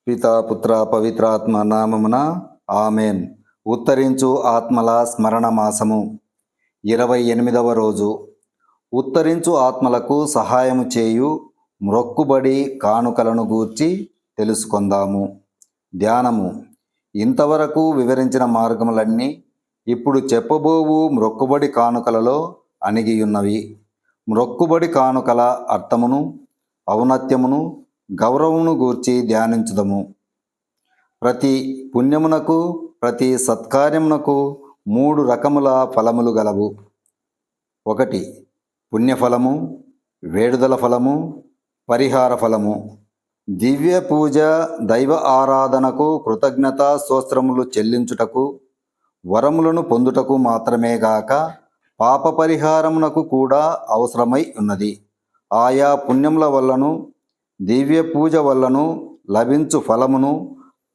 పితా పుత్ర పవిత్రాత్మ నామమున ఆమెన్. ఉత్తరించు ఆత్మల స్మరణ మాసము 28వ రోజు. ఉత్తరించు ఆత్మలకు సహాయము చేయు మ్రొక్కుబడి కానుకలను గూర్చి తెలుసుకొందాము. ధ్యానము. ఇంతవరకు వివరించిన మార్గములన్నీ ఇప్పుడు చెప్పబోవు మ్రొక్కుబడి కానుకలలో అణిగియున్నవి. మ్రొక్కుబడి కానుకల అర్థమును, ఔన్నత్యమును, గౌరవమును గూర్చి ధ్యానించుదము. ప్రతి పుణ్యమునకు, ప్రతి సత్కార్యమునకు 3 రకముల ఫలములు గలవు. 1. పుణ్యఫలము, వేడుదల ఫలము, పరిహార ఫలము. దివ్య పూజ, దైవ ఆరాధనకు కృతజ్ఞతా స్తోత్రములు చెల్లించుటకు, వరములను పొందుటకు మాత్రమే గాక పాప పరిహారమునకు కూడా అవసరమై ఉన్నది. ఆయా పుణ్యముల వల్లను, దివ్య పూజ వల్లను లభించు ఫలమును,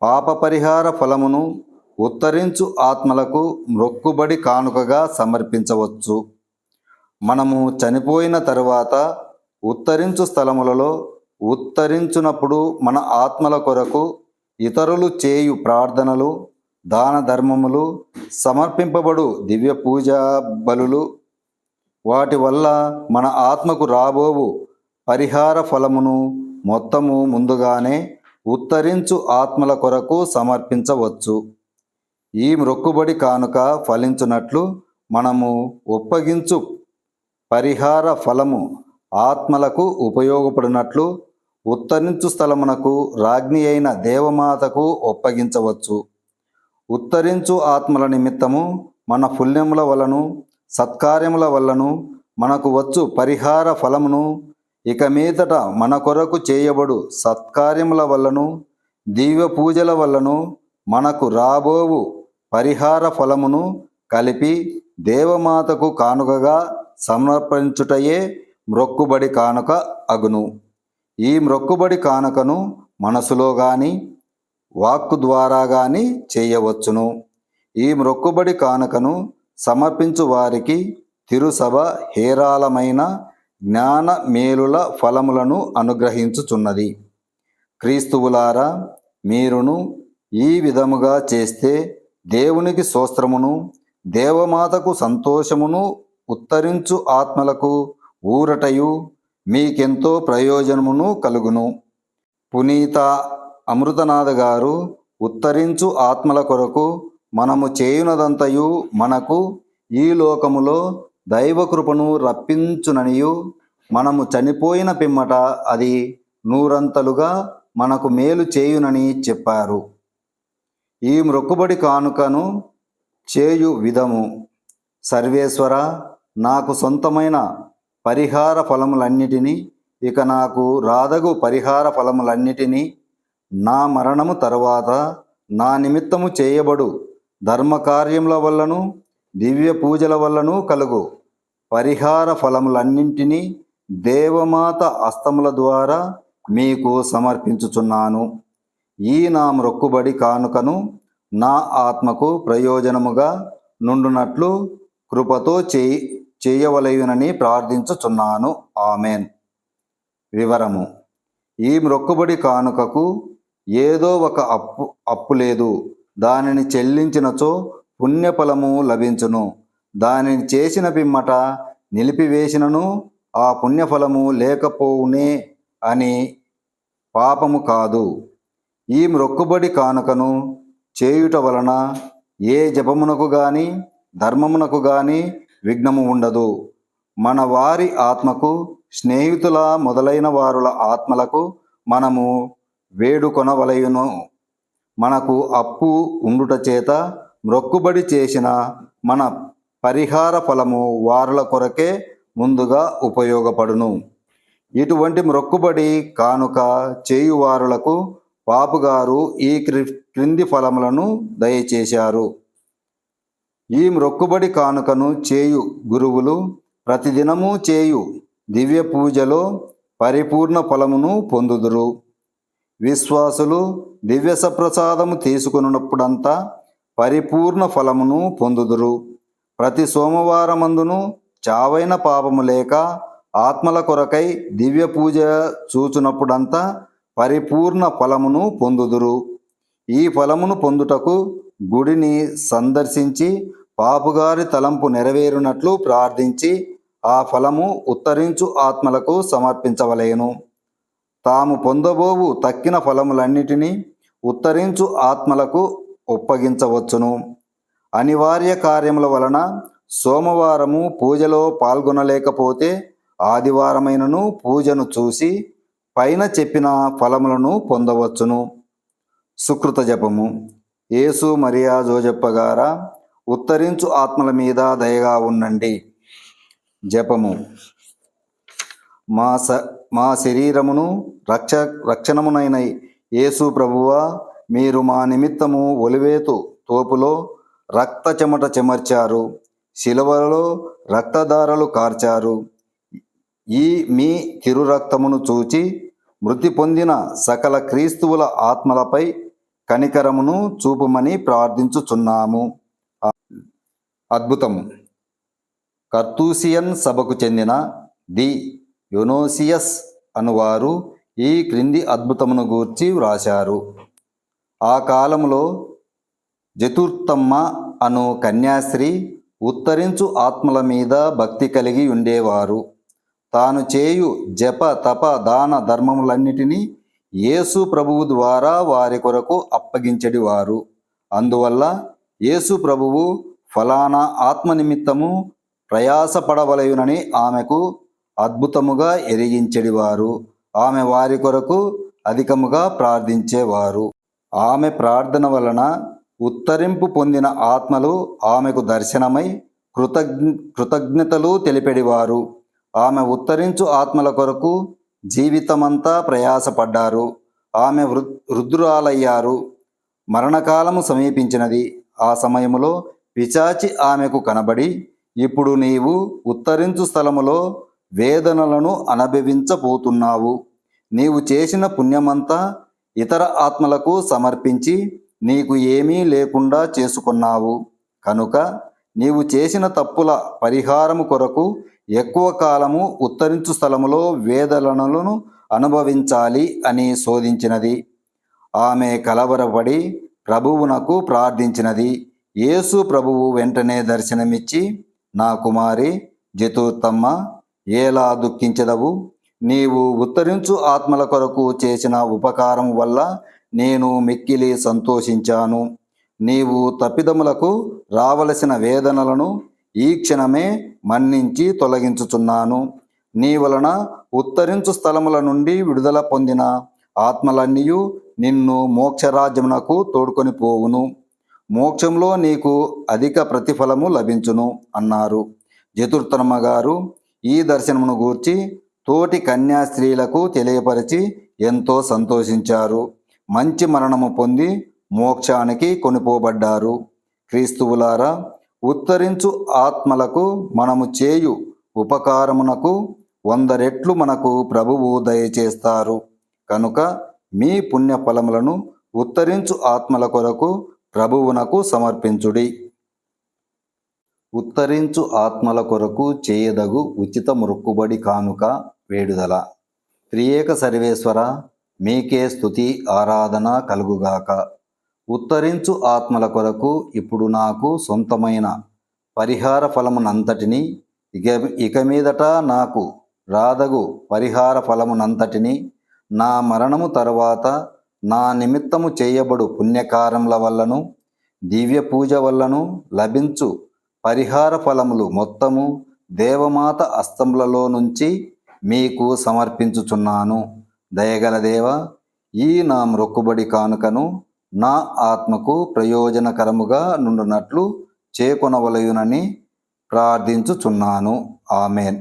పాప పరిహార ఫలమును ఉత్తరించు ఆత్మలకు మ్రొక్కుబడి కానుకగా సమర్పించవచ్చు. మనము చనిపోయిన తరువాత ఉత్తరించు స్థలములలో ఉత్తరించునప్పుడు మన ఆత్మల కొరకు ఇతరులు చేయు ప్రార్థనలు, దాన ధర్మములు, సమర్పింపబడు దివ్య పూజా బలులు, వాటి వల్ల మన ఆత్మకు రాబోవు పరిహార ఫలమును మొత్తము ముందుగానే ఉత్తరించు ఆత్మల కొరకు సమర్పించవచ్చు. ఈ మ్రొక్కుబడి కానుక ఫలించునట్లు మనము ఒప్పగించు పరిహార ఫలము ఆత్మలకు ఉపయోగపడినట్లు ఉత్తరించు స్థలమునకు రాజ్ఞి అయిన దేవమాతకు ఒప్పగించవచ్చు. ఉత్తరించు ఆత్మల నిమిత్తము మన పుణ్యముల వలను, సత్కార్యముల వల్లను మనకు వచ్చు పరిహార ఫలమును, ఇక మీదట మన కొరకు చేయబడు సత్కార్యముల వల్లను, దివ్య పూజల వల్లను మనకు రాబోవు పరిహార ఫలమును కలిపి దేవమాతకు కానుకగా సమర్పించుటయే మ్రొక్కుబడి కానుక అగును. ఈ మ్రొక్కుబడి కానుకను మనసులో గాని, వాక్కు ద్వారా గాని చేయవచ్చును. ఈ మ్రొక్కుబడి కానుకను సమర్పించు వారికి తిరుసభ హేరాళమైన జ్ఞాన మేలుల ఫలములను అనుగ్రహించుచున్నది. క్రీస్తువులారా, మీరును ఈ విధముగా చేస్తే దేవునికి స్తోత్రమును, దేవమాతకు సంతోషమును, ఉత్తరించు ఆత్మలకు ఊరటయు, మీకెంతో ప్రయోజనమును కలుగును. పునీత అమృతనాథ గారు ఉత్తరించు ఆత్మల కొరకు మనము చేయునదంతయు మనకు ఈ లోకములో దైవకృపను రప్పించుననియు, మనము చనిపోయిన పిమ్మట అది 100 మనకు మేలు చేయునని చెప్పారు. ఈ మ్రొక్కుబడి కానుకను చేయు విధము. సర్వేశ్వర, నాకు సొంతమైన పరిహార ఫలములన్నిటినీ, ఇక నాకు రాదగు పరిహార ఫలములన్నిటినీ, నా మరణము తరువాత నా నిమిత్తము చేయబడు ధర్మకార్యముల వల్లను, దివ్య పూజల వల్లను కలుగు పరిహార ఫలములన్నింటినీ దేవమాత హస్తముల ద్వారా మీకు సమర్పించుచున్నాను. ఈ నా మ్రొక్కుబడి కానుకను నా ఆత్మకు ప్రయోజనముగా నుండునట్లు కృపతో చేయవలయునని ప్రార్థించుచున్నాను. ఆమెన్. వివరము. ఈ మ్రొక్కుబడి కానుకకు ఏదో ఒక అప్పు లేదు. దానిని చెల్లించినచో పుణ్యఫలము లభించును. దానిని చేసిన పిమ్మట నిలిపివేసినను ఆ పుణ్యఫలము లేకపోవునే అని పాపము కాదు. ఈ మ్రొక్కుబడి కానుకను చేయుట వలన ఏ జపమునకు గాని, ధర్మమునకు గాని విఘ్నము ఉండదు. మన వారి ఆత్మకు, స్నేహితుల మొదలైన వారుల ఆత్మలకు మనము వేడుకొనవలయును. మనకు అప్పు ఉండుట చేత మ్రొక్కుబడి చేసిన మన పరిహార ఫలము వారుల కొరకే ముందుగా ఉపయోగపడును. ఇటువంటి మ్రొక్కుబడి కానుక చేయువారులకు పాపుగారు ఈ క్రింది ఫలములను దయచేశారు. ఈ మ్రొక్కుబడి కానుకను చేయు గురువులు ప్రతిదినము చేయు దివ్య పూజలో పరిపూర్ణ ఫలమును పొందుదురు. విశ్వాసులు దివ్య సప్రసాదము తీసుకున్నప్పుడంతా పరిపూర్ణ ఫలమును పొందుదురు. ప్రతి సోమవారమందును చావైన పాపము లేక ఆత్మల కొరకై దివ్య పూజ చూచునప్పుడంతా పరిపూర్ణ ఫలమును పొందుదురు. ఈ ఫలమును పొందుటకు గుడిని సందర్శించి పాపుగారి తలంపు నెరవేరునట్లు ప్రార్థించి ఆ ఫలము ఉత్తరించు ఆత్మలకు సమర్పించవలేను. తాము పొందబోవు తక్కిన ఫలములన్నిటినీ ఉత్తరించు ఆత్మలకు ఒప్పగించవచ్చును. అనివార్య కార్యముల వలన సోమవారము పూజలో పాల్గొనలేకపోతే ఆదివారమైనను పూజను చూసి పైన చెప్పిన ఫలములను పొందవచ్చును. సుకృత జపము. యేసు మరియా జోజప్ప గారా, ఉత్తరించు ఆత్మల మీద దయగా ఉండండి. జపము. మా శరీరమును రక్షణమునైన యేసు ప్రభువా, మీరు మా నిమిత్తము ఒలివేతు తోపులో రక్త చెమట చెమర్చారు, శిలువలో రక్తధారలు కార్చారు. ఈ మీ తిరురక్తమును చూచి మృతి పొందిన సకల క్రీస్తువుల ఆత్మలపై కనికరమును చూపుమని ప్రార్థించుచున్నాము. అద్భుతము. కర్తూసియన్ సభకు చెందిన ది యోనోసియస్ అనువారు ఈ క్రింది అద్భుతమును గూర్చి వ్రాశారు. ఆ కాలములో జతుర్తమ్మ అను కన్యాస్త్రీ ఉత్తరించు ఆత్మల మీద భక్తి కలిగి ఉండేవారు. తాను చేయు జప తప దాన ధర్మములన్నిటినీ యేసు ప్రభువు ద్వారా వారి కొరకు అప్పగించెడివారు. అందువల్ల యేసు ప్రభువు ఫలానా ఆత్మ నిమిత్తము ప్రయాసపడవలయునని ఆమెకు అద్భుతముగా ఎరిగించెడివారు. ఆమె వారి కొరకు అధికముగా ప్రార్థించేవారు. ఆమె ప్రార్థన వలన ఉత్తరింపు పొందిన ఆత్మలు ఆమెకు దర్శనమై కృతజ్ఞతలు తెలిపెడివారు. ఆమె ఉత్తరించు ఆత్మల కొరకు జీవితమంతా ప్రయాసపడ్డారు. ఆమె వృద్ధురాలయ్యారు. మరణకాలము సమీపించినది. ఆ సమయములో పిశాచి ఆమెకు కనబడి, ఇప్పుడు నీవు ఉత్తరించు స్థలములో వేదనలను అనుభవించబోతున్నావు. నీవు చేసిన పుణ్యమంతా ఇతర ఆత్మలకు సమర్పించి నీకు ఏమీ లేకుండా చేసుకున్నావు. కనుక నీవు చేసిన తప్పుల పరిహారము కొరకు ఎక్కువ కాలము ఉత్తరించు స్థలములో వేదనలను అనుభవించాలి అని శోధించినది. ఆమె కలవరపడి ప్రభువునకు ప్రార్థించినది. యేసు ప్రభువు వెంటనే దర్శనమిచ్చి, నా కుమారి జతుర్తమ్మ, ఎలా దుఃఖించెదవు? నీవు ఉత్తరించు ఆత్మల కొరకు చేసిన ఉపకారం వల్ల నేను మిక్కిలి సంతోషించాను. నీవు తప్పిదములకు రావలసిన వేదనలను ఈ క్షణమే మన్నించి తొలగించుచున్నాను. నీ వలన ఉత్తరించు స్థలముల నుండి విడుదల పొందిన ఆత్మలన్నీయు నిన్ను మోక్షరాజ్యమునకు తోడుకొని పోవును. మోక్షంలో నీకు అధిక ప్రతిఫలము లభించును అన్నారు. జతుర్తమ్మ గారు ఈ దర్శనమును గూర్చి తోటి కన్యాస్త్రీలకు తెలియపరిచి ఎంతో సంతోషించారు. మంచి మరణము పొంది మోక్షానికి కొనిపోబడ్డారు. క్రీస్తువులారా, ఉత్తరించు ఆత్మలకు మనము చేయు ఉపకారమునకు 100 రెట్లు మనకు ప్రభువు దయచేస్తారు. కనుక మీ పుణ్యఫలములను ఉత్తరించు ఆత్మల కొరకు ప్రభువునకు సమర్పించుడి. ఉత్తరించు ఆత్మల కొరకు చేయదగు ఉచిత మొక్కుబడి కానుక వేడుదల. త్రియేక సర్వేశ్వర, మీకే స్తుతి ఆరాధన కలుగుగాక. ఉత్తరించు ఆత్మల కొరకు ఇప్పుడు నాకు సొంతమైన పరిహార ఫలమునంతటిని, ఇక మీదట నాకు రాదగు పరిహార ఫలమునంతటిని, నా మరణము తరువాత నా నిమిత్తము చేయబడు పుణ్యకారముల వల్లను దివ్య పూజ వల్లను లభించు పరిహార ఫలములు మొత్తము దేవమాత హస్తములలో నుంచి మీకు సమర్పించుచున్నాను. దయగల దేవ, ఈ నా మొక్కుబడి కానుకను నా ఆత్మకు ప్రయోజనకరముగా నుండునట్లు చేకొనవలయునని ప్రార్థించుచున్నాను. ఆమెన్.